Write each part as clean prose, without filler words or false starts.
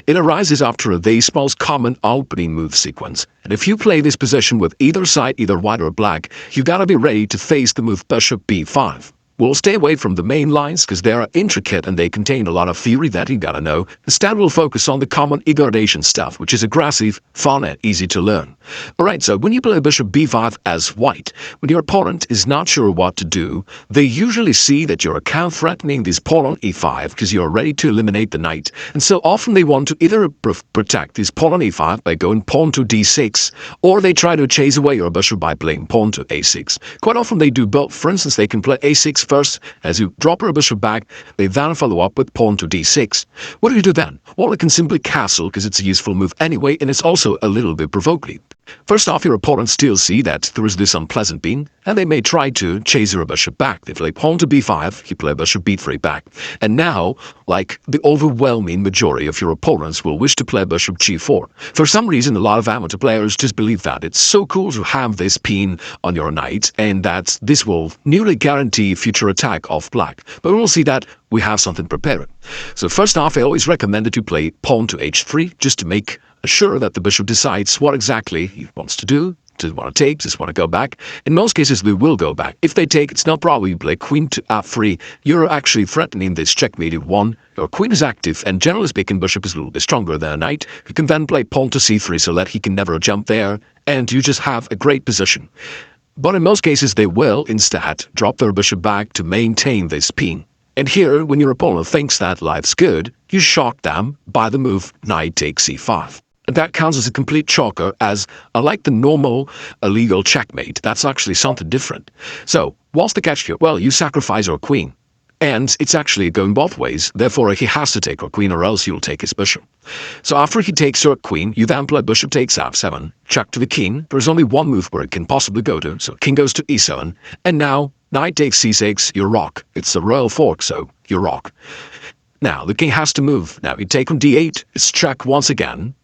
It arises after the most common opening move sequence, and if you play this position with either side, either white or black, you gotta be ready to face the move bishop b5. We'll stay away from the main lines because they are intricate and they contain a lot of theory that you gotta know. Instead, we'll focus on the common e-gradation stuff, which is aggressive, fun, and easy to learn. Alright, so when you play bishop b5 as white, when your opponent is not sure what to do, they usually see that you're counter-threatening this pawn on e5 because you're ready to eliminate the knight, and so often they want to either protect this pawn on e5 by going pawn to d6, or they try to chase away your bishop by playing pawn to a6. Quite often they do both. For instance, they can play a6 first. As you drop your bishop back, they then follow up with pawn to d6. What do you do then? Well, you can simply castle because it's a useful move anyway, and it's also a little bit provocative. First off, your opponents still see that there is this unpleasant being, and they may try to chase your bishop back. They play pawn to b5, you play bishop b3 back. And now, like the overwhelming majority of your opponents will wish to play bishop g4. For some reason, a lot of amateur players just believe that it's so cool to have this pin on your knight, and that this will nearly guarantee future attack of black. But we'll see that we have something prepared. So first off, I always recommend that you play pawn to h3, just to make sure that the bishop decides what exactly he wants to do. Does he want to take? Does he want to go back? In most cases, they will go back. If they take, it's no problem. You play queen to f3. You're actually threatening this checkmated one. Your queen is active, and generally speaking, bishop is a little bit stronger than a knight. You can then play pawn to c3 so that he can never jump there, and you just have a great position. But in most cases, they will instead drop their bishop back to maintain this pin. And here, when your opponent thinks that life's good, you shock them by the move knight takes c5. That counts as a complete choker, as unlike the normal illegal checkmate, that's actually something different. So, what's the catch here? Well, you sacrifice your queen. And it's actually going both ways, therefore he has to take your queen or else you'll take his bishop. So after he takes your queen, you then play bishop takes f7, check to the king. There's only one move where it can possibly go to, so king goes to e7, and now knight takes c6, you rock. It's a royal fork, so you rock. Now, the king has to move. Now, you take on d8, it's check once again.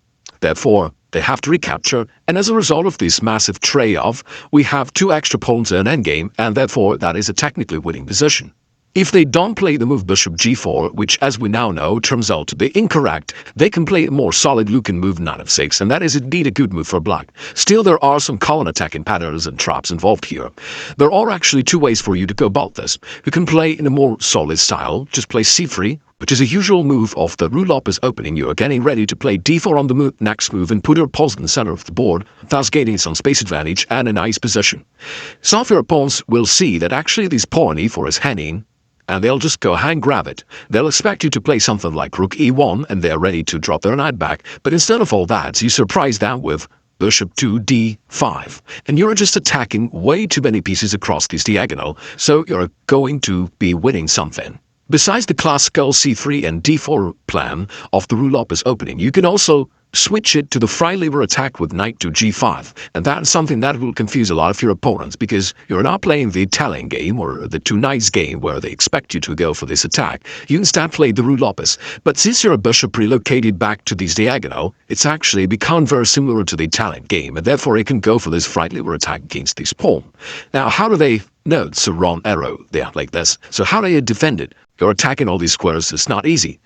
Therefore, they have to recapture, and as a result of this massive trade-off, we have two extra pawns in an endgame, and therefore that is a technically winning position. If they don't play the move bishop g4, which as we now know turns out to be incorrect, they can play a more solid-looking move knight f6, and that is indeed a good move for black. Still, there are some common attacking patterns and traps involved here. There are actually two ways for you to go about this. You can play in a more solid style, just play c3, which is a usual move of the Ruy Lopez opening. You are getting ready to play d4 on the next move and put your pawn in the center of the board, thus gaining some space advantage and a nice position. Some of your opponents will see that actually this pawn e4 is hanging, and they'll just go ahead and grab it. They'll expect you to play something like rook e1, and they're ready to drop their knight back, but instead of all that, you surprise them with bishop to d5, and you're just attacking way too many pieces across this diagonal, so you're going to be winning something. Besides the classical c3 and d4 plan of the Ruy Lopez opening, you can also switch it to the free lever attack with knight to g5, and that's something that will confuse a lot of your opponents because you're not playing the Italian game or the two knights game where they expect you to go for this attack. You instead play the Ruy Lopez, but since your bishop relocated back to this diagonal, it's actually become very similar to the Italian game, and therefore it can go for this free lever attack against this pawn. Now, how do they know it's a wrong arrow? They are like this. So how do you defend it? You're attacking all these squares, it's not easy.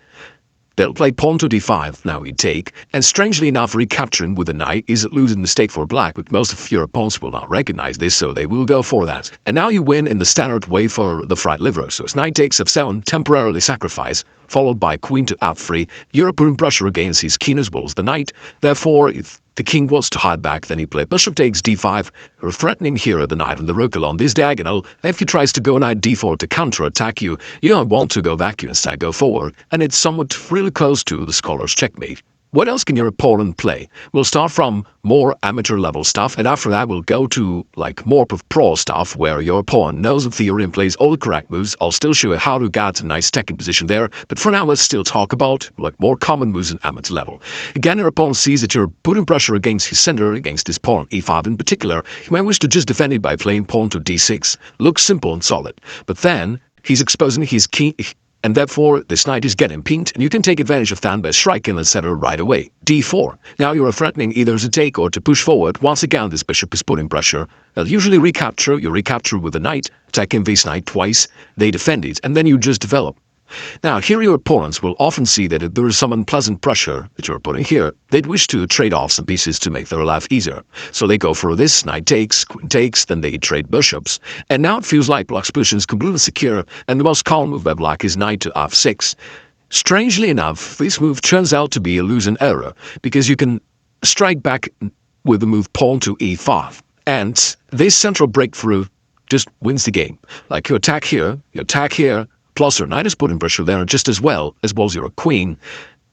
They'll play pawn to d5, now we take, and strangely enough recapturing with the knight is a losing mistake for black, but most of your opponents will not recognize this, so they will go for that. And now you win in the standard way for the free lever, so it's knight takes f7, temporarily sacrifice, followed by queen to f3, you're putting pressure against his king as well as the knight. Therefore, if the king wants to hide back, then he plays bishop takes d5, you're threatening here the knight and the rook along this diagonal. If he tries to go knight d4 to counter-attack you, you don't want to go back, you instead go forward, and it's somewhat really close to the scholar's checkmate. What else can your opponent play? We'll start from more amateur level stuff, and after that we'll go to like more pro stuff where your opponent knows the theory and plays all the correct moves. I'll still show you how to get a nice attacking position there, but for now let's still talk about like more common moves in amateur level. Again, your opponent sees that you're putting pressure against his center, against his pawn e5 in particular. He might wish to just defend it by playing pawn to d6. Looks simple and solid, but then he's exposing his king, and therefore this knight is getting pinned, and you can take advantage of that by striking the center right away. d4. Now you are threatening either to take or to push forward. Once again, this bishop is putting pressure. They'll usually recapture. You recapture with the knight, attacking this knight twice. They defend it, and then you just develop. Now, here your opponents will often see that if there is some unpleasant pressure that you're putting here, they'd wish to trade off some pieces to make their life easier. So they go for this, knight takes, queen takes, then they trade bishops. And now it feels like black's position is completely secure, and the most common move by black is knight to f6. Strangely enough, this move turns out to be a losing error, because you can strike back with the move pawn to e5. And this central breakthrough just wins the game. Like you attack here, plus your knight is putting pressure there just as well your queen.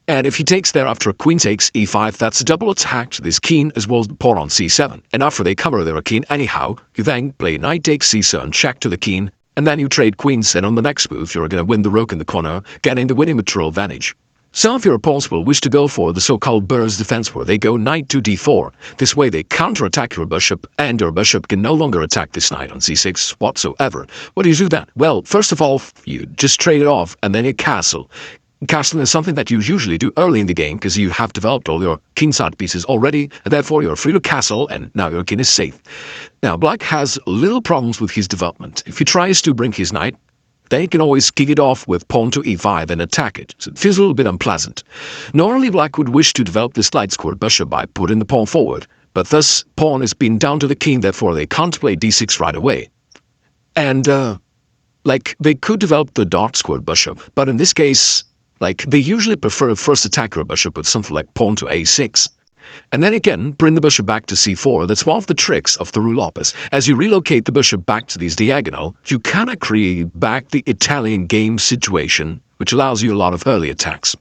And if he takes there after a queen takes e5, that's a double attack to this king as well as the pawn on c7. And after they cover their king anyhow, you then play knight takes c7, check to the king, and then you trade queens, and on the next move you're going to win the rook in the corner, getting the winning material advantage. Some of your opponents will wish to go for the so-called burst defense where they go knight to d4. This way they counter-attack your bishop, and your bishop can no longer attack this knight on c6 whatsoever. What do you do then? Well, first of all, you just trade it off, and then you castle. Castling is something that you usually do early in the game because you have developed all your kingside pieces already, and therefore you're free to castle, and now your king is safe. Now, black has little problems with his development. If he tries to bring his knight, they can always kick it off with pawn to e5 and attack it, so it feels a little bit unpleasant. Normally black would wish to develop this light squared bishop by putting the pawn forward, but this pawn is being down to the king, therefore they can't play d6 right away. And, they could develop the dark squared bishop, but in this case, they usually prefer first attack your bishop with something like pawn to a6. And then again, bring the bishop back to c4. That's one of the tricks of the Ruy Lopez. As you relocate the bishop back to this diagonal, you kind of create back the Italian game situation, which allows you a lot of early attacks.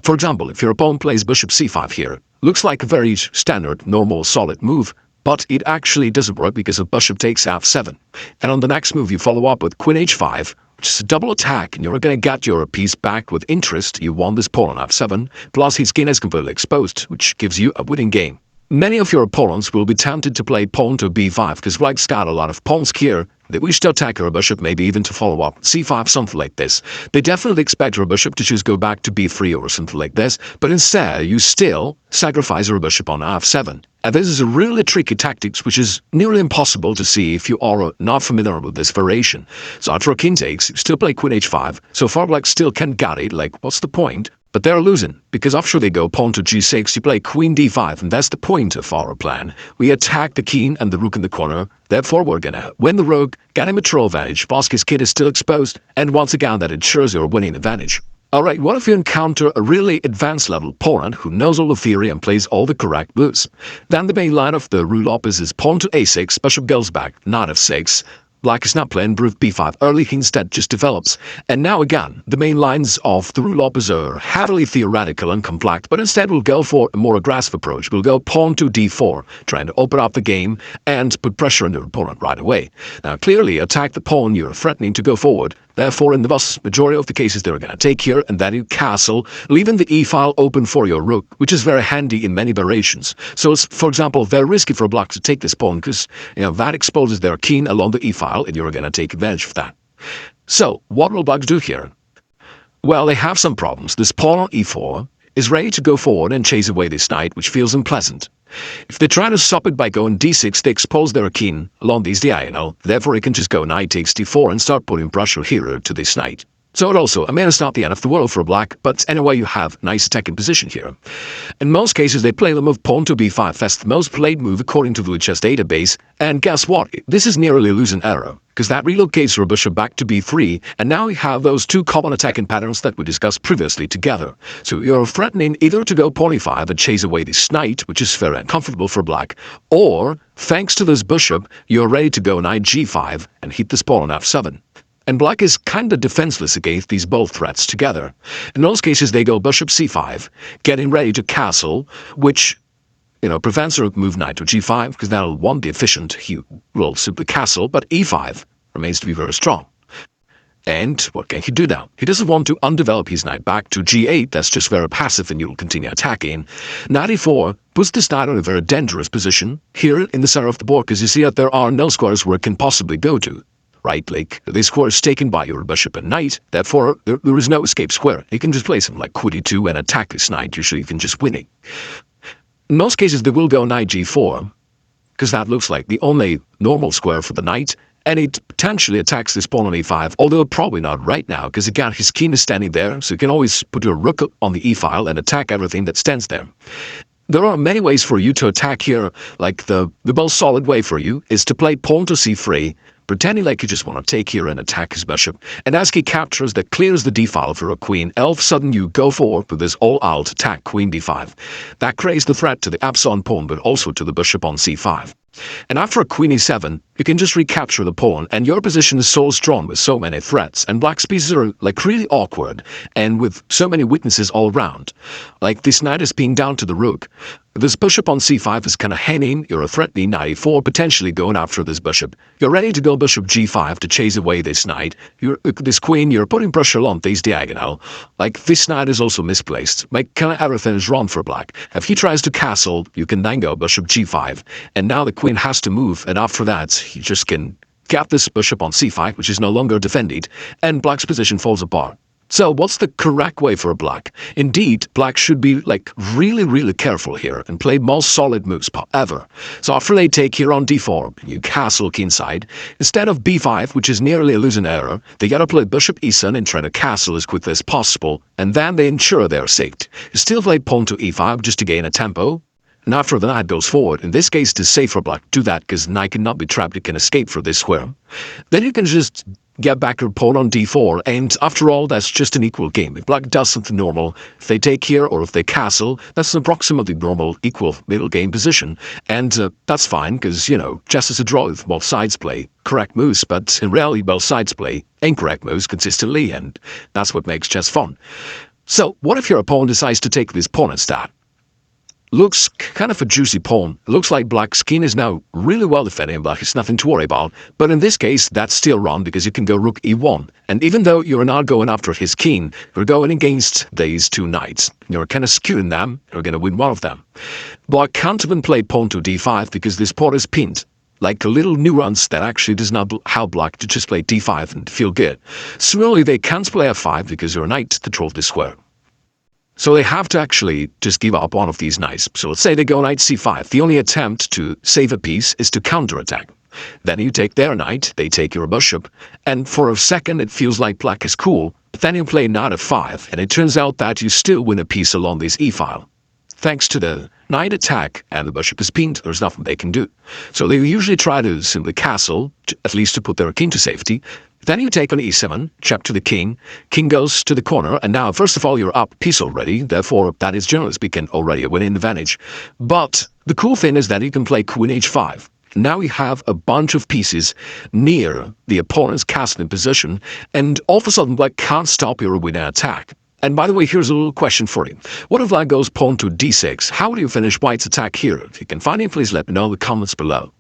For example, if your opponent plays bishop c5 here, looks like a very standard, normal, solid move, but it actually doesn't work because of bishop takes f7. And on the next move, you follow up with queen h5, which is a double attack, and you're going to get your piece back with interest. You won this pawn on f7, plus his king is completely exposed, which gives you a winning game. Many of your opponents will be tempted to play pawn to b5 because black's got a lot of pawns here. They wish to attack your bishop, maybe even to follow up c5, something like this. They definitely expect your bishop to just go back to b3 or something like this, but instead you still sacrifice your bishop on f7. And this is a really tricky tactic, which is nearly impossible to see if you are not familiar with this variation. So after a king takes, you still play queen h5. So far black still can't get it, what's the point? But they're losing, because after they go pawn to g6, you play queen d5, and that's the point of our plan. We attack the king and the rook in the corner, therefore we're gonna win the rook, get a material advantage, Bosky's kid is still exposed, and once again that ensures your winning advantage. Alright, what if you encounter a really advanced level opponent who knows all the theory and plays all the correct moves? Then the main line of the Ruy Lopez is pawn to a6, bishop goes back, knight f6, black is not playing rook b5 early, he instead just develops. And now again, the main lines of the Ruy Lopez are heavily theoretical and complex, but instead we'll go for a more aggressive approach. We'll go pawn to d4, trying to open up the game and put pressure on your opponent right away. Now clearly, attack the pawn, you're threatening to go forward. Therefore, in the vast majority of the cases, they're going to take here, and then you castle, leaving the e-file open for your rook, which is very handy in many variations. So it's, for example, very risky for black to take this pawn, because that exposes their king along the e-file, and you're going to take advantage of that. So, what will black do here? Well, they have some problems. This pawn on e4 is ready to go forward and chase away this knight, which feels unpleasant. If they try to stop it by going d6, they expose their king along this diagonal. Therefore, he can just go knight takes d4 and start putting pressure here to this knight. So it also, it's not the end of the world for black, but anyway, you have nice attacking position here. In most cases, they play the move pawn to b5. That's the most played move according to the chess database. And guess what? This is nearly a losing error, because that relocates your bishop back to b3, and now you have those two common attacking patterns that we discussed previously together. So you're threatening either to go pawn e5 and chase away this knight, which is very uncomfortable for black, or, thanks to this bishop, you're ready to go knight g5 and hit this pawn on f7. And black is kind of defenseless against these both threats together. In those cases, they go bishop c5, getting ready to castle, which prevents a move knight to g5, because that'll want the efficient, he will simply castle, but e5 remains to be very strong. And what can he do now? He doesn't want to undevelop his knight back to g8, that's just very passive and you'll continue attacking. Knight e4 puts this knight in a very dangerous position here in the center of the board, because you see that there are no squares where it can possibly go to. Right, this square is taken by your bishop and knight, therefore there is no escape square. You can just play something like queen e2 and attack this knight, usually you can just win it. In most cases they will go knight g4, because that looks like the only normal square for the knight, and he potentially attacks this pawn on e5, although probably not right now, because again, his king is standing there, so you can always put your rook on the e-file and attack everything that stands there. There are many ways for you to attack here, like the most solid way for you is to play pawn to c3, pretending like you just want to take here and attack his bishop, and as he captures that clears the d-file for a queen, all of a sudden you go forward with this all-out attack queen d5. That creates the threat to the absent pawn, but also to the bishop on c5. And after a queen e7, you can just recapture the pawn, and your position is so strong with so many threats, and black's pieces are like really awkward, and with so many weaknesses all around. Like this knight is pinned down to the rook. This bishop on c5 is kind of hanging, you're a threatening knight e4, potentially going after this bishop. You're ready to go bishop g5 to chase away this knight. This queen, you're putting pressure on this diagonal. Like this knight is also misplaced. Like kind of everything is wrong for black. If he tries to castle, you can then go bishop g5, and now the queen has to move, and after that, he just can get this bishop on c5, which is no longer defended, and black's position falls apart. So what's the correct way for black? Indeed, black should be like really careful here and play most solid moves ever. So after they take here on d4, you castle kingside. Instead of b5, which is nearly a losing error, they gotta play bishop e7 and try to castle as quickly as possible, and then they ensure they're safe. You still play pawn to e5 just to gain a tempo. And after the knight goes forward, in this case it is safe for black to do that because knight cannot be trapped, it can escape for this square. Then you can just get back your pawn on d4, and after all, that's just an equal game. If black does something normal, if they take here or if they castle, that's an approximately normal equal middle game position, and that's fine because, you know, chess is a draw if both sides play correct moves, but in reality both sides play incorrect moves consistently, and that's what makes chess fun. So what if your opponent decides to take this pawn instead? Looks kind of a juicy pawn. It looks like black's king is now really well defended and black has nothing to worry about. But in this case, that's still wrong because you can go rook e1. And even though you're not going after his king, you're going against these two knights. You're kind of skewing them. You're going to win one of them. Black can't even play pawn to d5 because this pawn is pinned. Like a little nuance that actually does not help black to just play d5 and feel good. Similarly, they can't play f5 because your knight controls this square. So they have to actually just give up one of these knights. So let's say they go knight c5. The only attempt to save a piece is to counterattack. Then you take their knight, they take your bishop, and for a second it feels like black is cool, but then you play knight f5, and it turns out that you still win a piece along this e-file. Thanks to the knight attack and the bishop is pinned, there's nothing they can do. So they usually try to simply castle, at least to put their king to safety. Then you take on e7, check to the king goes to the corner, and now first of all you're up piece already, therefore that is generally speaking already a winning advantage. But the cool thing is that you can play queen h5. Now you have a bunch of pieces near the opponent's castling position, and all of a sudden black can't stop your winning attack. And by the way, here's a little question for you. What if black goes pawn to d6? How do you finish white's attack here? If you can find it, please let me know in the comments below.